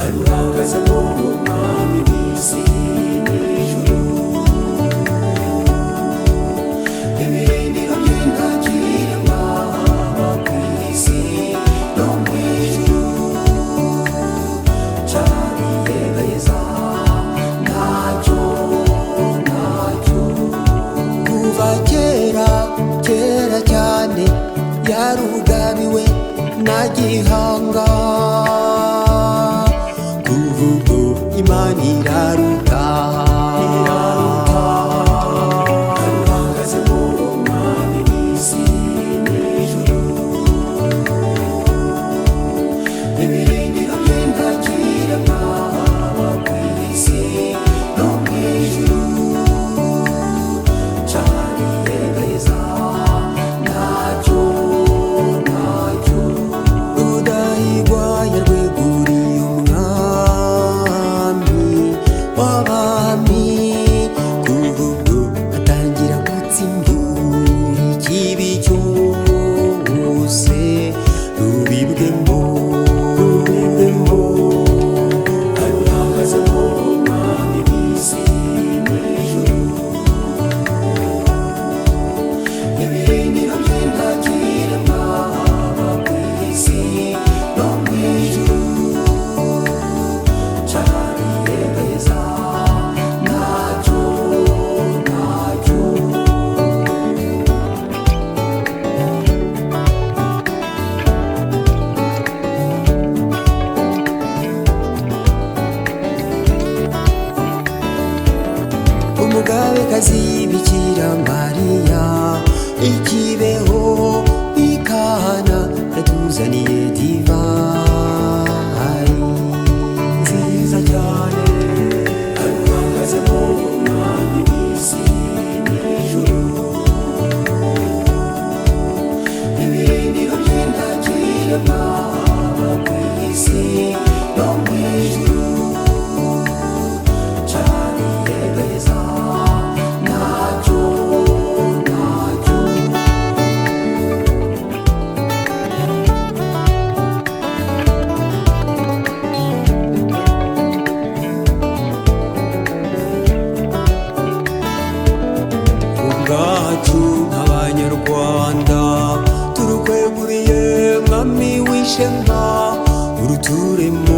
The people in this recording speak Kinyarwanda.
aruhagaze mu mwami w'isi n'ijuru ibirindiro by'indagirwa ku isi no mu ijuru cariyegayeza ntacyo kuva kera cyane yarugabiwe na Gihanga kuvugo Imana iraruta aruhagaze mu mwami w'isi n'ijuru ibirindiro by'indagirwa ku isi no mu ijuru cariyegayeza ntacyo Rudahigwa yarweguriye umwami w'abami kuvugo atangira gutsimbura ikibi cyose rubibwemo aruhagaze mu mwami w'isi n'ijuru ibirindiro by'indagirwa ku isi no mu ijuru cariyegayeza ntacyo umugabekazi Bikira Mariya ikibeho ikana yatuzaniye divayi nziza cyane aruhagaze mu mwami w'isi n'ijuru ibirindiro by'indagirwa ku isi no mu ijuru cariyegayeza ntacyo ubwacu nk'abanyarwanda turukweguriye mwami w'ishema uruturemo